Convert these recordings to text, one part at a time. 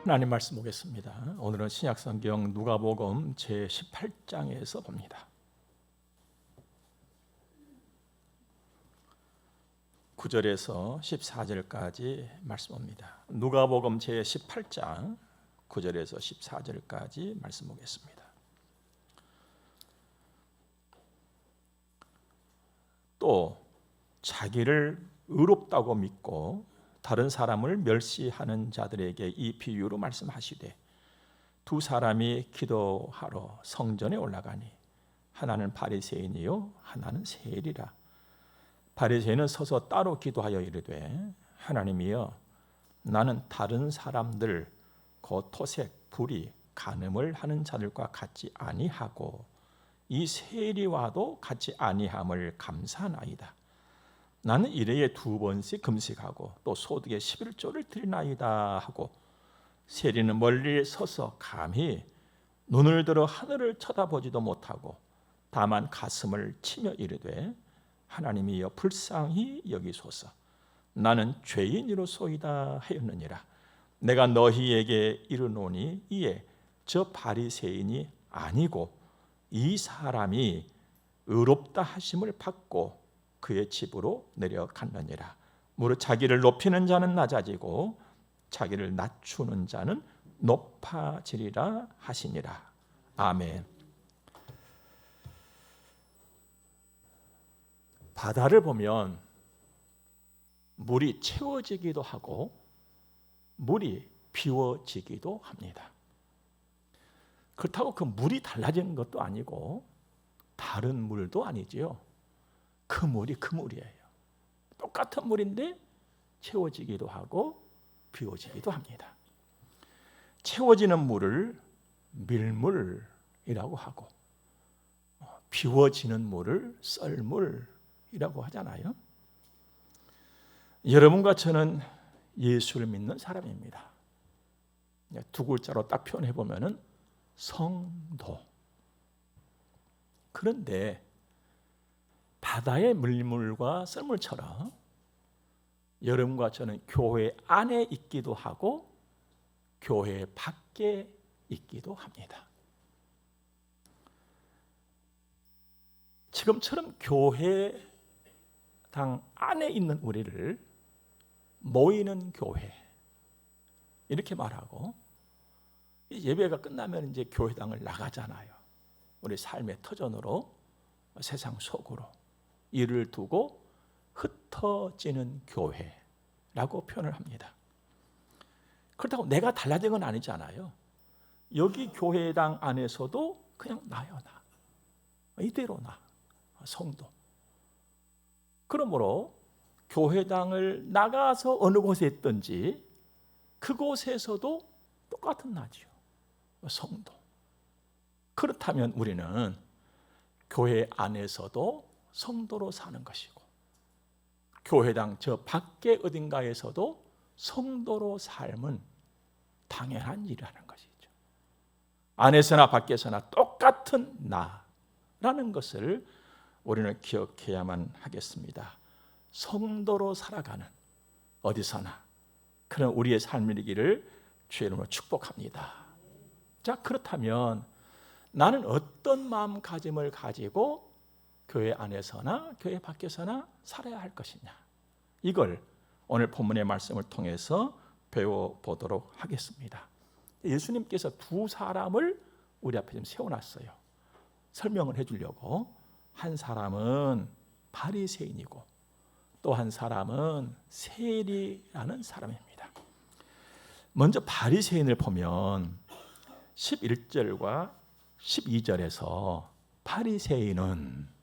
하나님 말씀 보겠습니다. 오늘은 신약성경 누가복음 제18장에서 봅니다. 9절에서 14절까지 말씀합니다. 누가복음 제18장 9절에서 14절까지 말씀 보겠습니다. 또 자기를 의롭다고 믿고 다른 사람을 멸시하는 자들에게 이 비유로 말씀하시되, 두 사람이 기도하러 성전에 올라가니 하나는 바리새인이요 하나는 세리라. 바리새인은 서서 따로 기도하여 이르되, 하나님이여, 나는 다른 사람들 곧 토색, 불의, 간음을 하는 자들과 같지 아니하고 이 세리와도 같지 아니함을 감사하나이다. 나는 일회에 2번씩 금식하고 또 소득의 11조를 드리나이다 하고, 세리는 멀리 서서 감히 눈을 들어 하늘을 쳐다보지도 못하고 다만 가슴을 치며 이르되, 하나님이여 불쌍히 여기소서. 나는 죄인이로소이다 하였느니라. 내가 너희에게 이르노니 이에 저 바리새인이 아니고 이 사람이 의롭다 하심을 받고 그의 집으로 내려갔느니라. 무릇 자기를 높이는 자는 낮아지고 자기를 낮추는 자는 높아지리라 하시니라. 아멘. 바다를 보면 물이 채워지기도 하고 물이 비워지기도 합니다. 그렇다고 그 물이 달라지는 것도 아니고 다른 물도 아니지요. 그 물이 그 물이에요. 똑같은 물인데 채워지기도 하고 비워지기도 합니다. 채워지는 물을 밀물이라고 하고 비워지는 물을 썰물이라고 하잖아요. 여러분과 저는 예수를 믿는 사람입니다. 두 글자로 딱 표현해 보면은 성도. 그런데 바다의 물물과 썰물처럼 여러분과 저는 교회 안에 있기도 하고 교회 밖에 있기도 합니다. 지금처럼 교회당 안에 있는 우리를 모이는 교회 이렇게 말하고, 예배가 끝나면 이제 교회당을 나가잖아요. 우리 삶의 터전으로 세상 속으로 일을 두고 흩어지는 교회라고 표현을 합니다. 그렇다고 내가 달라진 건 아니잖아요. 여기 교회당 안에서도 그냥 나요, 나. 이대로 나, 성도. 그러므로 교회당을 나가서 어느 곳에 있든지 그곳에서도 똑같은 나지요, 성도. 그렇다면 우리는 교회 안에서도 성도로 사는 것이고 교회당 저 밖에 어딘가에서도 성도로 삶은 당연한 일이라는 것이죠. 안에서나 밖에서나 똑같은 나라는 것을 우리는 기억해야만 하겠습니다. 성도로 살아가는 어디서나 그런 우리의 삶이기를 주의 이름으로 축복합니다. 자, 그렇다면 나는 어떤 마음가짐을 가지고 교회 안에서나 교회 밖에서나 살아야 할 것이냐, 이걸 오늘 본문의 말씀을 통해서 배워보도록 하겠습니다. 예수님께서 두 사람을 우리 앞에 좀 세워놨어요. 설명을 해주려고. 한 사람은 바리새인이고 또 한 사람은 세리라는 사람입니다. 먼저 바리새인을 보면 11절과 12절에서 바리새인은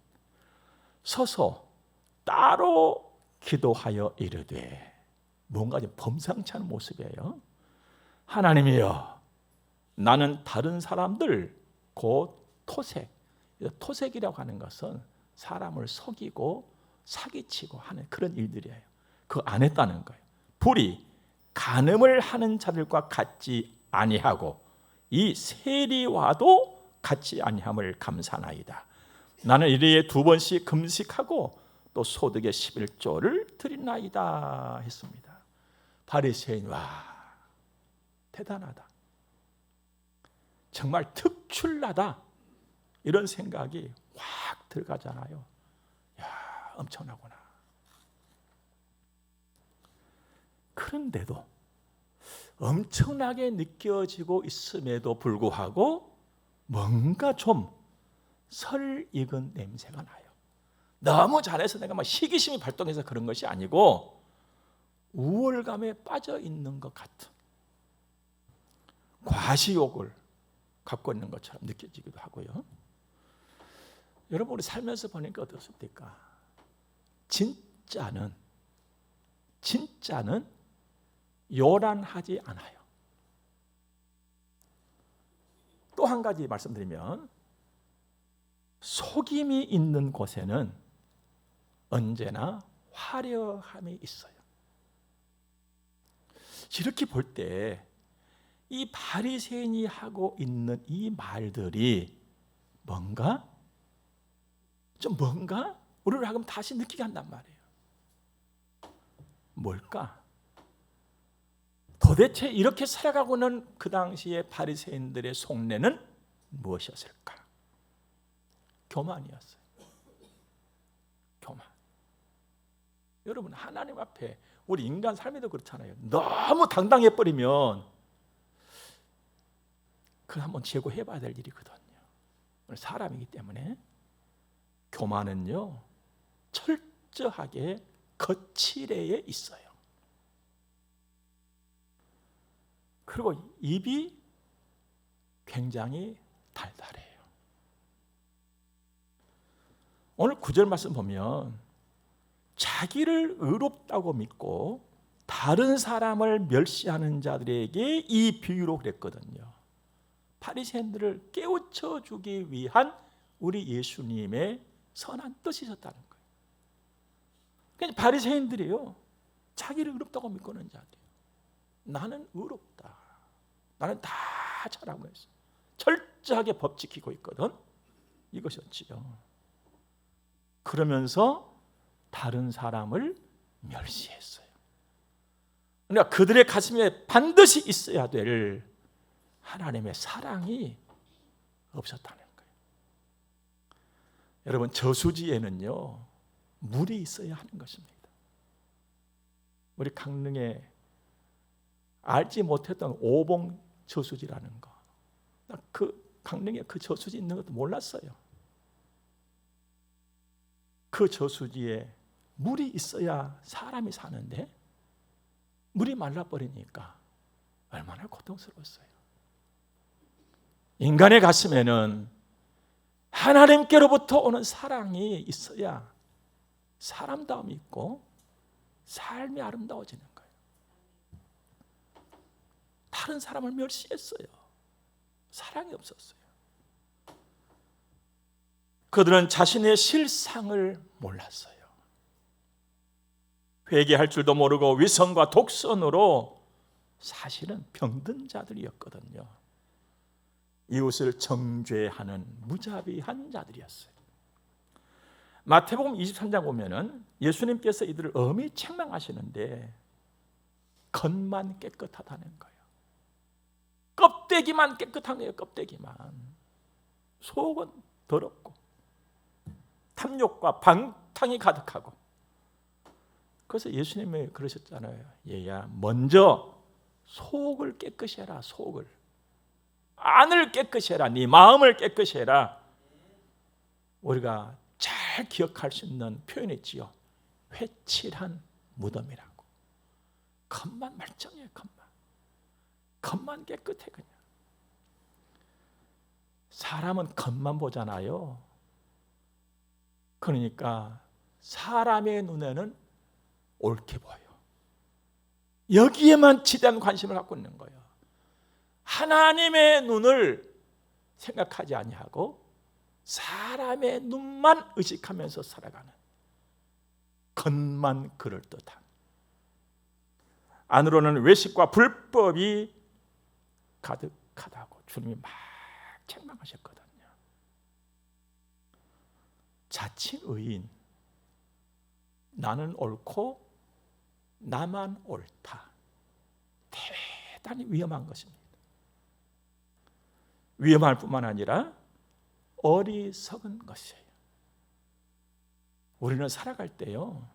서서 따로 기도하여 이르되, 뭔가 좀 범상치 않은 모습이에요. 하나님이여, 나는 다른 사람들 곧 토색, 토색이라고 하는 것은 사람을 속이고 사기치고 하는 그런 일들이에요. 그거 안 했다는 거예요. 불의, 간음을 하는 자들과 같지 아니하고 이 세리와도 같지 아니함을 감사나이다. 나는 일회에 2번씩 금식하고 또 소득의 11조를 드리나이다 했습니다. 바리새인, 와, 대단하다. 정말 특출나다. 이런 생각이 확 들어가잖아요. 야, 엄청나구나. 그런데도 엄청나게 느껴지고 있음에도 불구하고 뭔가 좀 설익은 냄새가 나요. 너무 잘해서 내가 막 시기심이 발동해서 그런 것이 아니고 우월감에 빠져 있는 것 같은 과시욕을 갖고 있는 것처럼 느껴지기도 하고요. 여러분, 우리 살면서 보니까 어떻습니까? 진짜는 요란하지 않아요. 또 한 가지 말씀드리면 속임이 있는 곳에는 언제나 화려함이 있어요. 이렇게 볼 때 이 바리새인이 하고 있는 이 말들이 뭔가 우리를 하여금 다시 느끼게 한단 말이에요. 뭘까? 도대체 이렇게 살아가고는 그 당시에 바리새인들의 속내는 무엇이었을까? 교만이었어요. 교만. 여러분, 하나님 앞에 우리 인간 삶에도 그렇잖아요. 너무 당당해 버리면 그걸 한번 제고해봐야 될 일이거든요. 오늘 사람이기 때문에 교만은요 철저하게 거칠애에 있어요. 그리고 입이 굉장히 달달해요. 오늘 9절 말씀 보면 자기를 의롭다고 믿고 다른 사람을 멸시하는 자들에게 이 비유로 그랬거든요. 바리새인들을 깨우쳐 주기 위한 우리 예수님의 선한 뜻이셨다는 거예요. 그러니까 바리새인들이요 자기를 의롭다고 믿고는 자들. 나는 의롭다. 나는 다 잘하고 있어. 철저하게 법 지키고 있거든. 이것이었지요. 그러면서 다른 사람을 멸시했어요. 그러니까 그들의 가슴에 반드시 있어야 될 하나님의 사랑이 없었다는 거예요. 여러분, 저수지에는요 물이 있어야 하는 것입니다. 우리 강릉에 알지 못했던 오봉 저수지라는 거, 그 강릉에 그 저수지 있는 것도 몰랐어요. 그 저수지에 물이 있어야 사람이 사는데 물이 말라버리니까 얼마나 고통스러웠어요. 인간의 가슴에는 하나님께로부터 오는 사랑이 있어야 사람다움이 있고 삶이 아름다워지는 거예요. 다른 사람을 멸시했어요. 사랑이 없었어요. 그들은 자신의 실상을 몰랐어요. 회개할 줄도 모르고 위선과 독선으로 사실은 병든 자들이었거든요. 이웃을 정죄하는 무자비한 자들이었어요. 마태복음 23장 보면은 예수님께서 이들을 엄히 책망하시는데 겉만 깨끗하다는 거예요. 껍데기만 깨끗한 거예요. 껍데기만. 속은 더럽고 탐욕과 방탕이 가득하고. 그래서 예수님이 그러셨잖아요. 얘야, 먼저 속을 깨끗이 해라. 속을. 안을 깨끗이 해라. 네 마음을 깨끗이 해라. 우리가 잘 기억할 수 있는 표현이지요. 회칠한 무덤이라고. 겉만 말짱해. 겉만 깨끗해. 그냥 사람은 겉만 보잖아요. 그러니까 사람의 눈에는 옳게 보여요. 여기에만 지대한 관심을 갖고 있는 거예요. 하나님의 눈을 생각하지 아니하고 사람의 눈만 의식하면서 살아가는, 겉만 그럴듯한, 안으로는 외식과 불법이 가득하다고 주님이 막 책망하셨거든요. 자칭 의인, 나는 옳고 나만 옳다, 대단히 위험한 것입니다. 위험할 뿐만 아니라 어리석은 것이에요. 우리는 살아갈 때요,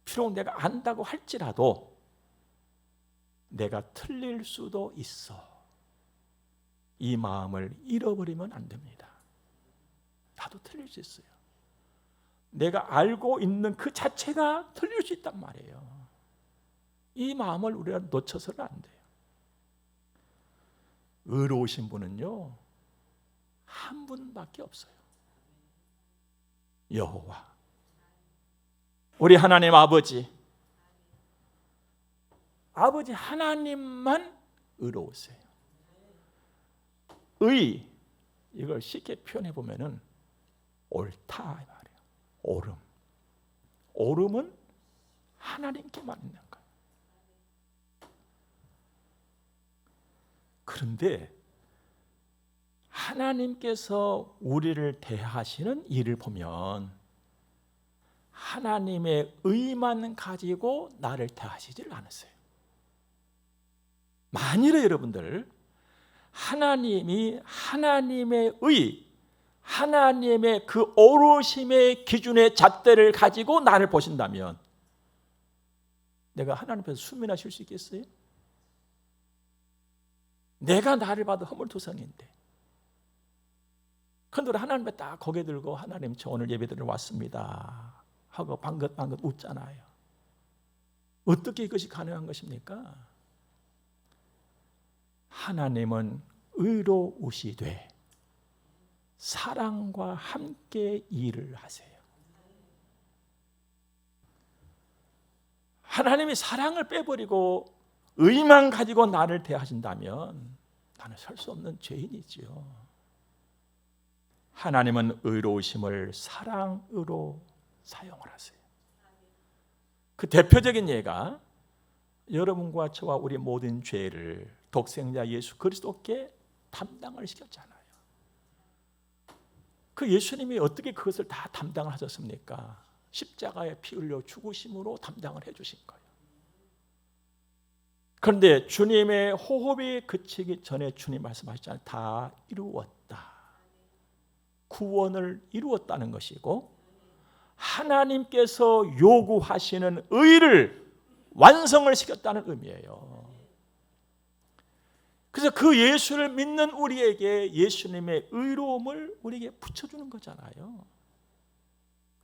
비록 내가 안다고 할지라도 내가 틀릴 수도 있어. 이 마음을 잃어버리면 안 됩니다. 나도 틀릴 수 있어요. 내가 알고 있는 그 자체가 틀릴 수 있단 말이에요. 이 마음을 우리가 놓쳐서는 안 돼요. 의로우신 분은요, 한 분밖에 없어요. 여호와, 우리 하나님 아버지 하나님만 의로우세요. 의, 이걸 쉽게 표현해 보면은 옳다 이 말이에요. 옳음은 하나님께만 있는 거예요. 그런데 하나님께서 우리를 대하시는 일을 보면 하나님의 의만 가지고 나를 대하시질 않으세요. 만일에 여러분들 하나님이 하나님의 의, 하나님의 그 오르심의 기준의 잣대를 가지고 나를 보신다면 내가 하나님 앞에서 수면하 쉴 수 있겠어요? 내가 나를 봐도 허물투성인데, 그런데 하나님 앞에 딱 고개 들고 하나님 저 오늘 예배드리러 왔습니다 하고 방긋방긋 웃잖아요. 어떻게 이것이 가능한 것입니까? 하나님은 의로우시되 사랑과 함께 일을 하세요. 하나님이 사랑을 빼버리고 의만 가지고 나를 대하신다면 나는 설 수 없는 죄인이지요. 하나님은 의로우심을 사랑으로 사용을 하세요. 그 대표적인 예가 여러분과 저와 우리 모든 죄를 독생자 예수 그리스도께 담당을 시켰잖아요. 그 예수님이 어떻게 그것을 다 담당을 하셨습니까? 십자가에 피 흘려 죽으심으로 담당을 해주신 거예요. 그런데 주님의 호흡이 그치기 전에 주님 말씀하셨잖아요. 다 이루었다. 구원을 이루었다는 것이고 하나님께서 요구하시는 의를 완성을 시켰다는 의미예요. 그래서 그 예수를 믿는 우리에게 예수님의 의로움을 우리에게 붙여주는 거잖아요.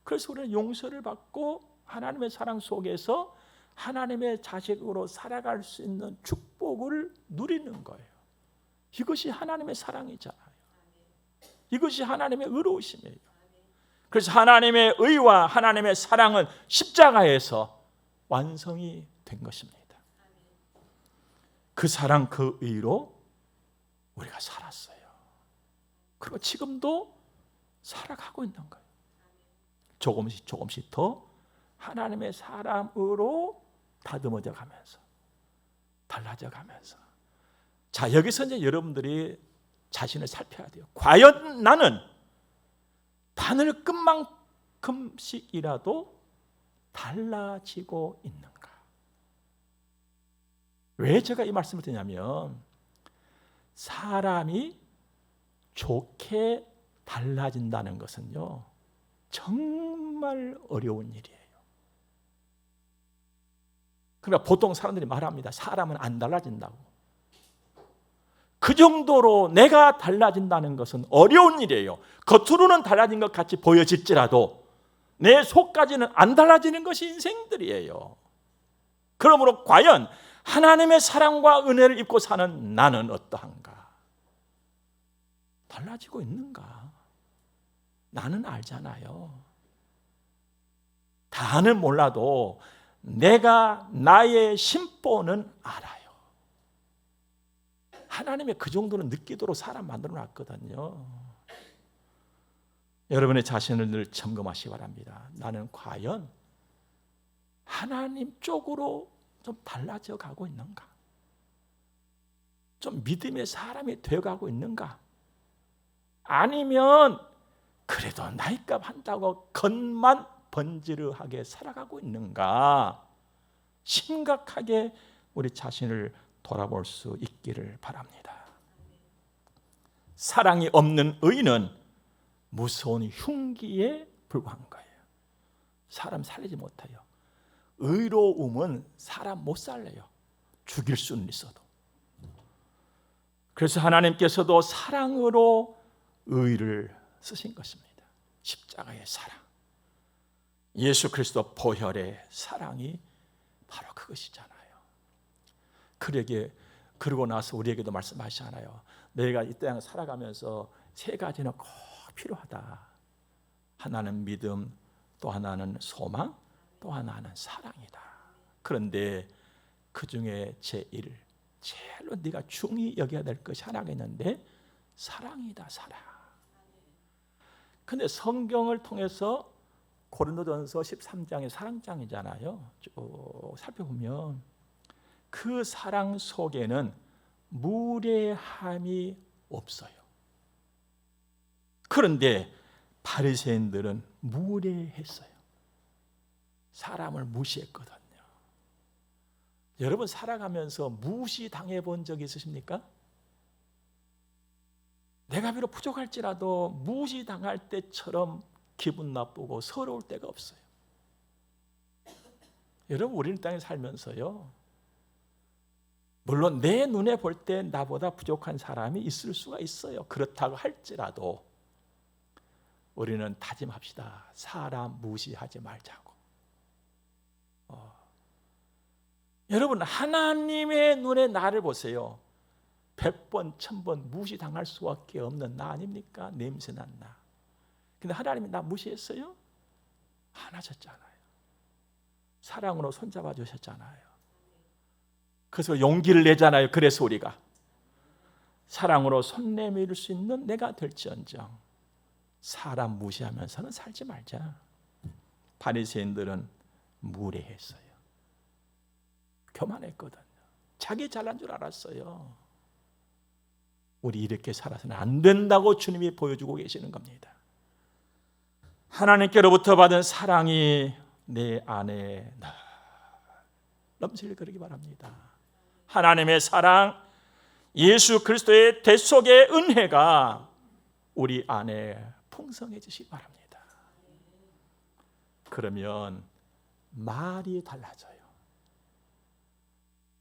그래서 우리는 용서를 받고 하나님의 사랑 속에서 하나님의 자식으로 살아갈 수 있는 축복을 누리는 거예요. 이것이 하나님의 사랑이잖아요. 이것이 하나님의 의로우심이에요. 그래서 하나님의 의와 하나님의 사랑은 십자가에서 완성이 된 것입니다. 그 사랑, 그 의로 우리가 살았어요. 그리고 지금도 살아가고 있는 거예요. 조금씩 더 하나님의 사람으로 다듬어져 가면서, 달라져 가면서. 자, 여기서 이제 여러분들이 자신을 살펴야 돼요. 과연 나는 바늘 끝만큼씩이라도 달라지고 있는가? 왜 제가 이 말씀을 드냐면 사람이 좋게 달라진다는 것은요, 정말 어려운 일이에요. 그러니까 보통 사람들이 말합니다. 사람은 안 달라진다고. 그 정도로 내가 달라진다는 것은 어려운 일이에요. 겉으로는 달라진 것 같이 보여질지라도 내 속까지는 안 달라지는 것이 인생들이에요. 그러므로 과연 하나님의 사랑과 은혜를 입고 사는 나는 어떠한가? 달라지고 있는가? 나는 알잖아요. 다는 몰라도 내가 나의 심보는 알아요. 하나님의 그 정도는 느끼도록 사람 만들어 놨거든요. 여러분의 자신을 늘 점검하시기 바랍니다. 나는 과연 하나님 쪽으로 좀 달라져 가고 있는가? 좀 믿음의 사람이 되어가고 있는가? 아니면 그래도 나이값 한다고 겉만 번지르하게 살아가고 있는가? 심각하게 우리 자신을 돌아볼 수 있기를 바랍니다. 사랑이 없는 의는 무서운 흉기에 불과한 거예요. 사람 살리지 못해요. 의로움은 사람 못 살려요. 죽일 수는 있어도. 그래서 하나님께서도 사랑으로 의를 쓰신 것입니다. 십자가의 사랑, 예수 그리스도 보혈의 사랑이 바로 그것이잖아요. 그러고 나서 우리에게도 말씀하시잖아요. 너희가 이 땅을 살아가면서 세 가지는 꼭 필요하다. 하나는 믿음, 또 하나는 소망, 또 하나는 사랑이다. 그런데 그 중에 제일로 네가 중히 여겨야 될 것이 하나가 있는데 사랑이다. 사랑. 근데 성경을 통해서 고린도전서 13장의 사랑장이잖아요. 쭉 살펴보면 그 사랑 속에는 무례함이 없어요. 그런데 바리새인들은 무례했어요. 사람을 무시했거든요. 여러분 살아가면서 무시당해 본 적 있으십니까? 내가 비록 부족할지라도 무시당할 때처럼 기분 나쁘고 서러울 때가 없어요. 여러분 우리는 땅에 살면서요, 물론 내 눈에 볼 때 나보다 부족한 사람이 있을 수가 있어요. 그렇다고 할지라도 우리는 다짐합시다. 사람 무시하지 말자고. 여러분 하나님의 눈에 나를 보세요. 100번, 1000번 무시당할 수밖에 없는 나 아닙니까? 냄새난 나. 근데 하나님이 나 무시했어요? 안 하셨잖아요. 사랑으로 손잡아 주셨잖아요. 그래서 용기를 내잖아요. 그래서 우리가 사랑으로 손 내밀 수 있는 내가 될지언정 사람 무시하면서는 살지 말자. 바리새인들은 무례했어요. 교만했거든요. 자기 잘난 줄 알았어요. 우리 이렇게 살아서는 안 된다고 주님이 보여주고 계시는 겁니다. 하나님께로부터 받은 사랑이 내 안에 넘칠 그러기 바랍니다. 하나님의 사랑, 예수 그리스도의 대속의 은혜가 우리 안에 풍성해지시기 바랍니다. 그러면 말이 달라져요.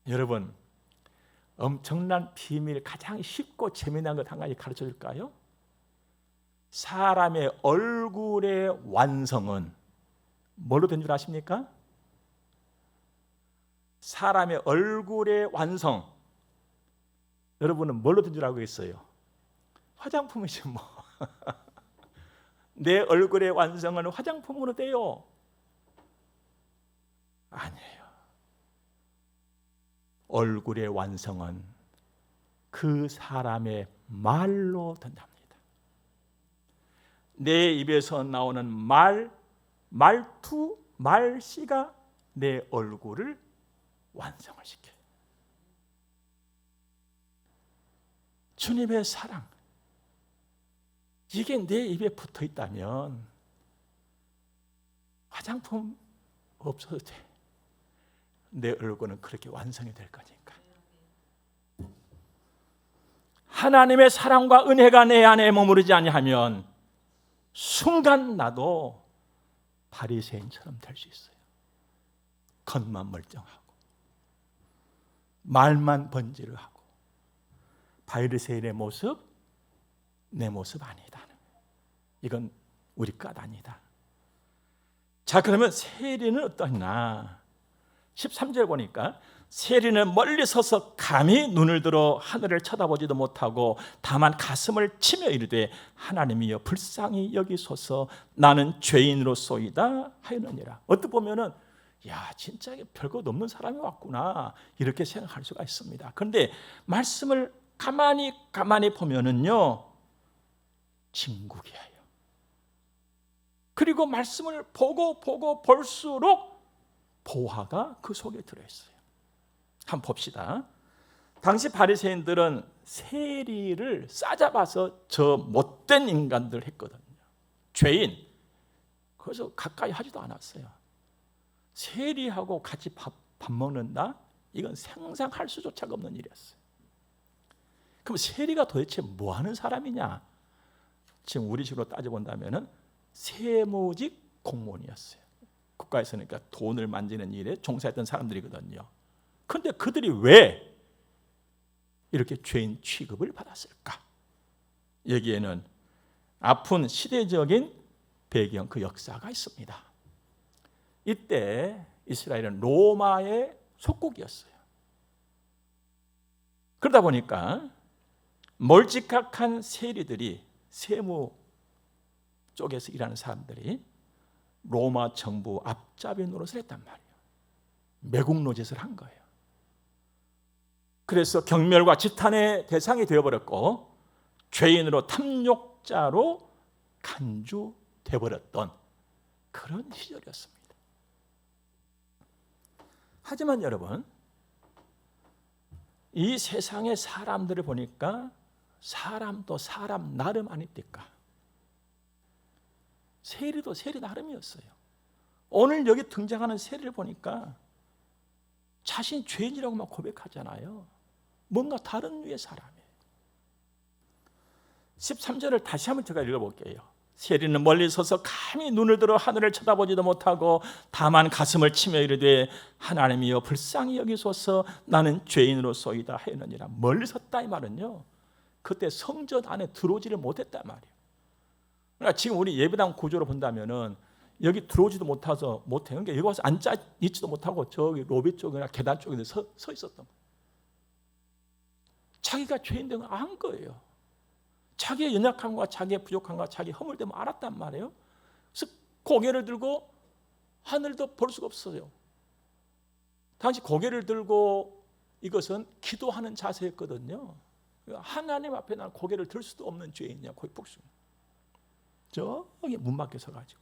여러분 엄청난 비밀, 가장 쉽고 재미난 것 한 가지 가르쳐 줄까요? 사람의 얼굴의 완성은 뭘로 된 줄 아십니까? 사람의 얼굴의 완성, 여러분은 뭘로 된 줄 알고 있어요? 화장품이죠 뭐. 내 얼굴의 완성은 화장품으로 돼요? 아니에요. 얼굴의 완성은 그 사람의 말로 된답니다. 내 입에서 나오는 말투, 말씨가 내 얼굴을 완성을 시켜요. 주님의 사랑, 이게 내 입에 붙어 있다면 화장품 없어도 돼. 내 얼굴은 그렇게 완성이 될 거니까. 하나님의 사랑과 은혜가 내 안에 머무르지 아니하면 순간 나도 바리새인처럼 될 수 있어요. 겉만 멀쩡하고 말만 번지르 하고 바리새인의 모습, 내 모습 아니다. 이건 우리 것 아니다. 자, 그러면 세리는 어떠냐? 13절 보니까 세리는 멀리 서서 감히 눈을 들어 하늘을 쳐다보지도 못하고 다만 가슴을 치며 이르되 하나님이여 불쌍히 여기소서 나는 죄인으로소이다 하였느니라. 어떻게 보면은 야 진짜 별것 없는 사람이 왔구나 이렇게 생각할 수가 있습니다. 그런데 말씀을 가만히 보면은요 진국이에요. 그리고 말씀을 보고 볼수록 보화가 그 속에 들어있어요. 한번 봅시다. 당시 바리새인들은 세리를 싸잡아서 저 못된 인간들 했거든요. 죄인. 그래서 가까이 하지도 않았어요. 세리하고 같이 밥 먹는다? 이건 상상할 수조차가 없는 일이었어요. 그럼 세리가 도대체 뭐 하는 사람이냐? 지금 우리 식으로 따져본다면 세무직 공무원이었어요. 국가에서는 그러니까 돈을 만지는 일에 종사했던 사람들이거든요. 그런데 그들이 왜 이렇게 죄인 취급을 받았을까? 여기에는 아픈 시대적인 배경, 그 역사가 있습니다. 이때 이스라엘은 로마의 속국이었어요. 그러다 보니까 멀찌감치한 세리들이, 세무 쪽에서 일하는 사람들이 로마 정부 앞잡이 노릇을 했단 말이에요. 매국 노짓을 한 거예요. 그래서 경멸과 지탄의 대상이 되어버렸고 죄인으로 탐욕자로 간주되어버렸던 그런 시절이었습니다. 하지만 여러분, 이 세상의 사람들을 보니까 사람도 사람 나름 아닙니까? 세리도 세리 나름이었어요. 오늘 여기 등장하는 세리를 보니까 자신 죄인이라고 막 고백하잖아요. 뭔가 다른 류의 사람이에요. 13절을 다시 한번 제가 읽어볼게요. 세리는 멀리 서서 감히 눈을 들어 하늘을 쳐다보지도 못하고 다만 가슴을 치며 이르되 하나님이여 불쌍히 여기소서 나는 죄인으로소이다 하였느니라. 멀리 섰다 이 말은요, 그때 성전 안에 들어오지를 못했단 말이에요. 그러니까 지금 우리 예배당 구조로 본다면은 여기 들어오지도 못해서 못해요. 그러니까 여기 와서 앉아 있지도 못하고 저기 로비 쪽이나 계단 쪽에 서 있었던 거예요. 자기가 죄인 된 걸 안 거예요. 자기의 연약함과 자기의 부족함과 자기의 허물됨을 알았단 말이에요. 그래서 고개를 들고 하늘도 볼 수가 없어요. 당시 고개를 들고 이것은 기도하는 자세였거든요. 하나님 앞에 나는 고개를 들 수도 없는 죄인이야. 거의 복수. 저기 문 밖에 서가지고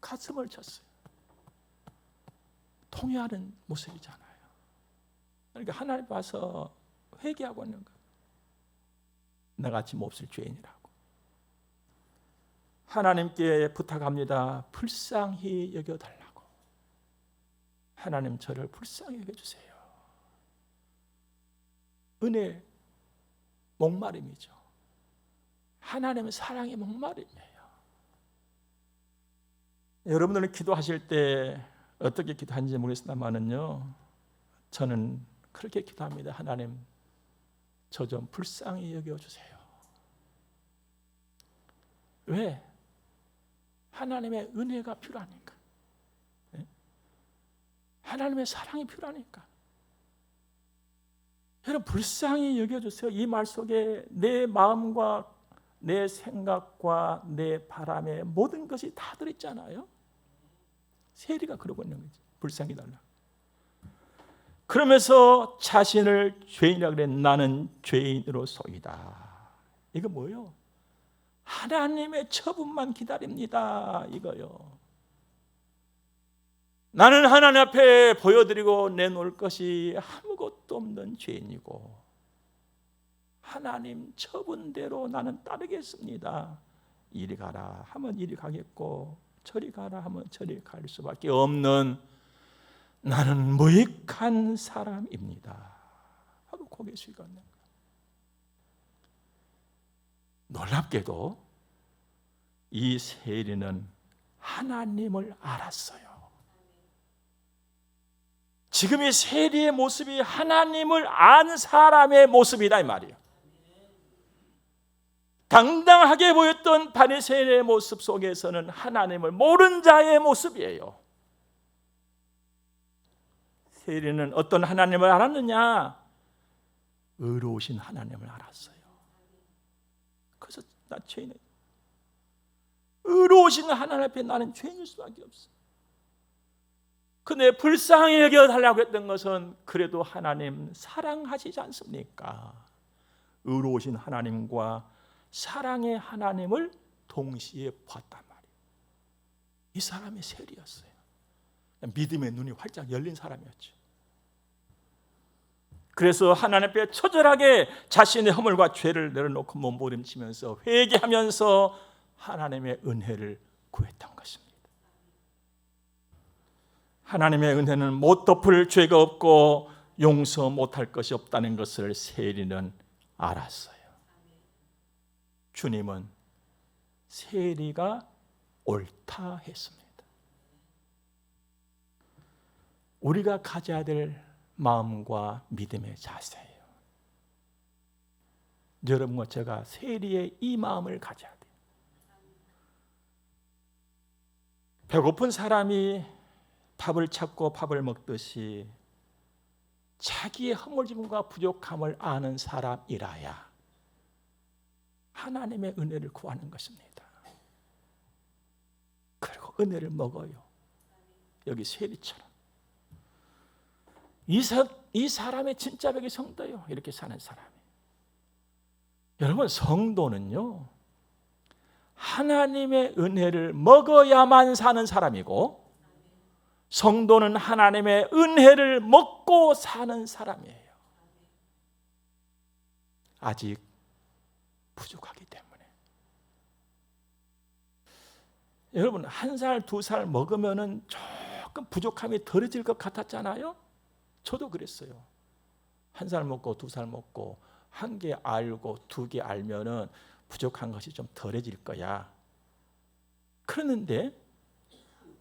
가슴을 쳤어요. 통회하는 모습이잖아요. 그러니까 하나님 봐서 회개하고 있는 거예요. 나같이 몹쓸 죄인이라고. 하나님께 부탁합니다. 불쌍히 여겨달라고. 하나님 저를 불쌍히 여겨주세요. 은혜 목마름이죠. 하나님의 사랑의 목마름이에요. 여러분들은 기도하실 때 어떻게 기도하는지 모르겠습니다만은요, 저는 그렇게 기도합니다. 하나님 저 좀 불쌍히 여겨주세요. 왜? 하나님의 은혜가 필요하니까. 하나님의 사랑이 필요하니까. 여러분 불쌍히 여겨주세요. 이 말 속에 내 마음과 내 생각과 내 바람의 모든 것이 다 들어있잖아요. 세리가 그러고 있는 거지. 불쌍히 달라. 그러면서 자신을 죄인이라고 그래. 나는 죄인으로소이다. 이거 뭐예요? 하나님의 처분만 기다립니다. 이거요. 나는 하나님 앞에 보여드리고 내놓을 것이 아무것도 없는 죄인이고 하나님 처분대로 나는 따르겠습니다. 이리 가라 하면 이리 가겠고 저리 가라 하면 저리 갈 수밖에 없는 나는 무익한 사람입니다 하고 고개 숙여 있는 거예요. 놀랍게도 이 세리는 하나님을 알았어요. 지금 이 세리의 모습이 하나님을 안 사람의 모습이다 이 말이에요. 당당하게 보였던 바리새인의 모습 속에서는 하나님을 모른 자의 모습이에요. 세리는 어떤 하나님을 알았느냐? 의로우신 하나님을 알았어요. 그래서 나 죄인이에요. 의로우신 하나님 앞에 나는 죄인일 수밖에 없어. 근데 불쌍히 여겨달라고 했던 것은 그래도 하나님 사랑하시지 않습니까? 의로우신 하나님과 사랑의 하나님을 동시에 봤단 말이에요. 이 사람이 세리였어요. 믿음의 눈이 활짝 열린 사람이었죠. 그래서 하나님 앞에 처절하게 자신의 허물과 죄를 내려놓고 몸부림치면서 회개하면서 하나님의 은혜를 구했던 것입니다. 하나님의 은혜는 못 덮을 죄가 없고 용서 못할 것이 없다는 것을 세리는 알았어요. 주님은 세리가 옳다 했습니다. 우리가 가져야 될 마음과 믿음의 자세예요. 여러분과 제가 세리의 이 마음을 가져야 돼요. 배고픈 사람이 밥을 찾고 밥을 먹듯이 자기의 허물짐과 부족함을 아는 사람이라야 하나님의 은혜를 구하는 것입니다. 그리고 은혜를 먹어요. 여기 세리처럼. 이 사람의 진짜 벽이 성도요. 이렇게 사는 사람이. 여러분, 성도는요, 하나님의 은혜를 먹어야만 사는 사람이고, 성도는 하나님의 은혜를 먹고 사는 사람이에요. 아직 부족하기 때문에. 여러분, 1살, 2살 먹으면은 조금 부족함이 덜해질 것 같았잖아요. 저도 그랬어요. 1살 먹고 2살 먹고 1개 알고 2개 알면은 부족한 것이 좀 덜해질 거야. 그러는데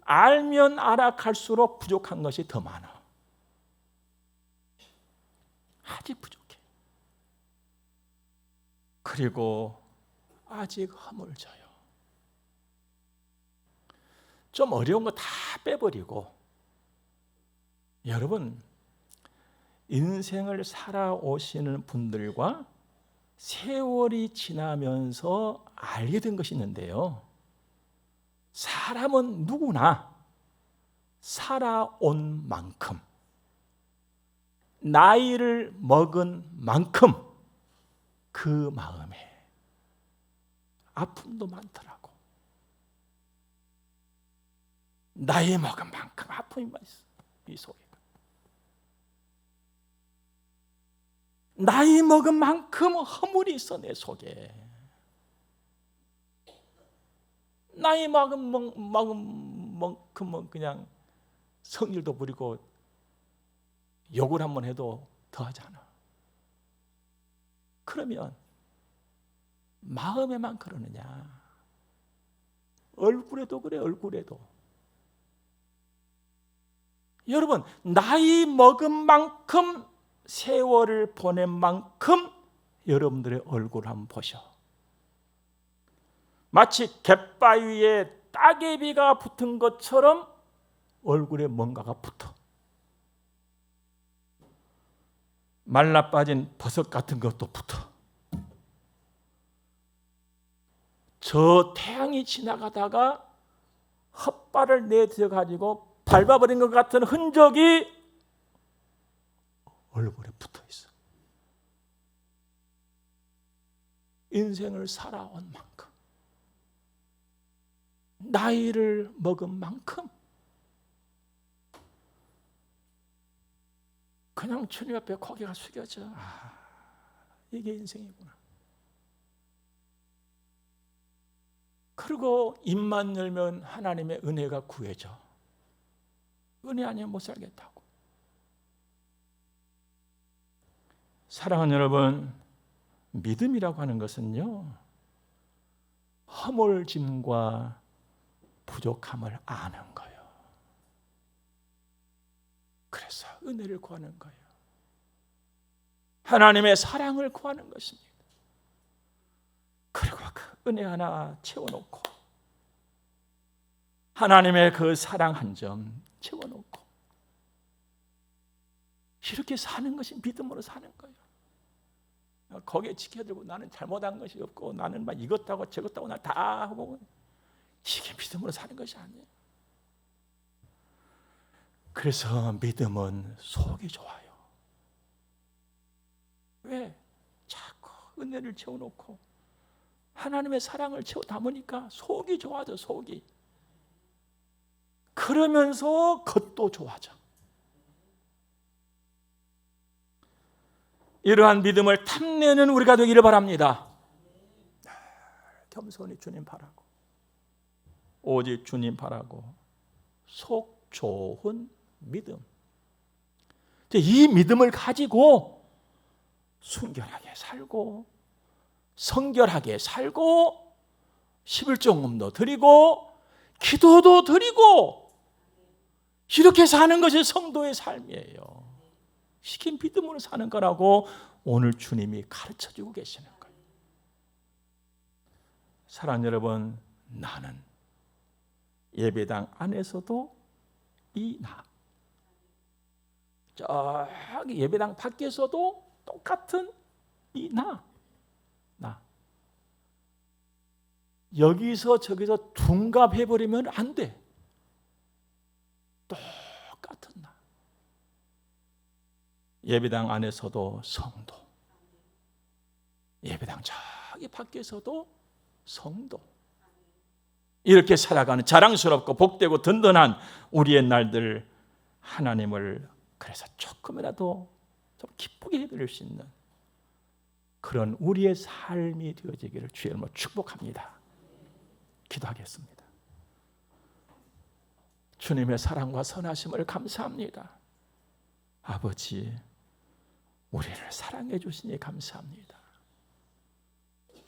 알면 알아갈수록 부족한 것이 더 많아. 아직 부족해. 그리고 아직 허물져요. 좀 어려운 거 다 빼버리고, 여러분, 인생을 살아오시는 분들과 세월이 지나면서 알게 된 것이 있는데요. 사람은 누구나 살아온 만큼, 나이를 먹은 만큼 그 마음에 아픔도 많더라고. 나이 먹은 만큼 아픔이 있어. 이 속에. 나이 먹은 만큼 허물이 있어, 내 속에. 나이 먹은 만큼은 그냥 성질도 부리고 욕을 한번 해도 더하잖아. 그러면 마음에만 그러느냐? 얼굴에도 그래, 얼굴에도. 여러분, 나이 먹은 만큼, 세월을 보낸 만큼 여러분들의 얼굴을 한번 보셔. 마치 갯바위에 따개비가 붙은 것처럼 얼굴에 뭔가가 붙어. 말라 빠진 버섯 같은 것도 붙어. 저 태양이 지나가다가 헛발을 내딛어가지고 밟아버린 것 같은 흔적이 얼굴에 붙어 있어. 인생을 살아온 만큼, 나이를 먹은 만큼 그냥 주님 앞에 고개가 숙여져. 이게 인생이구나. 그리고 입만 열면 하나님의 은혜가 구해져. 은혜 아니면 못 살겠다고. 사랑하는 여러분, 믿음이라고 하는 것은요, 허물짐과 부족함을 아는 거예요. 그래서 은혜를 구하는 거예요. 하나님의 사랑을 구하는 것입니다. 그리고 그 은혜 하나 채워놓고, 하나님의 그 사랑 한 점 채워놓고, 이렇게 사는 것이 믿음으로 사는 거예요. 거기에 지켜들고 나는 잘못한 것이 없고 나는 막 이것하고 저것하고 나 다 하고, 이게 믿음으로 사는 것이 아니에요. 그래서 믿음은 속이 좋아요. 왜? 자꾸 은혜를 채워놓고 하나님의 사랑을 채워 담으니까 속이 좋아져. 속이. 그러면서 겉도 좋아져. 이러한 믿음을 탐내는 우리가 되기를 바랍니다. 겸손히 주님 바라고, 오직 주님 바라고, 속 좋은 믿음. 이 믿음을 가지고 순결하게 살고 성결하게 살고 11조금도 드리고 기도도 드리고 이렇게 사는 것이 성도의 삶이에요. 시킨 믿음으로 사는 거라고 오늘 주님이 가르쳐주고 계시는 거예요. 사랑하는 여러분, 나는 예배당 안에서도 이 나, 저기 예배당 밖에서도 똑같은 이 나. 여기서 저기서 둔갑해버리면 안 돼. 똑같은 나. 예배당 안에서도 성도, 예배당 저기 밖에서도 성도. 이렇게 살아가는 자랑스럽고 복되고 든든한 우리의 날들, 하나님을 그래서 조금이라도 좀 기쁘게 해드릴 수 있는 그런 우리의 삶이 되어지기를 주의 이름으로 축복합니다. 기도하겠습니다. 주님의 사랑과 선하심을 감사합니다. 아버지, 우리를 사랑해 주시니 감사합니다.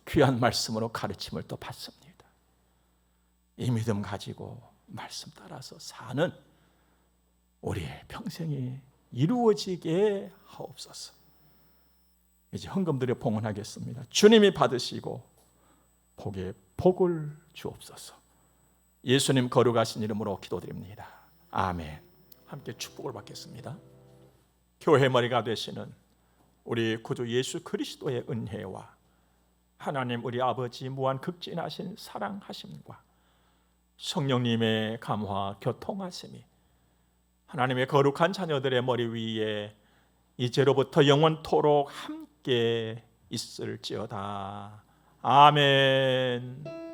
귀한 말씀으로 가르침을 또 받습니다. 이 믿음 가지고 말씀 따라서 사는 우리의 평생이 이루어지게 하옵소서. 이제 헌금드려 봉헌하겠습니다. 주님이 받으시고 복에 복을 주옵소서. 예수님 거룩하신 이름으로 기도드립니다. 아멘. 함께 축복을 받겠습니다. 교회 머리가 되시는 우리 구주 예수 그리스도의 은혜와 하나님 우리 아버지 무한 극진하신 사랑하심과 성령님의 감화 교통하심이 하나님의 거룩한 자녀들의 머리 위에 이제로부터 영원토록 함께 있을지어다. 아멘.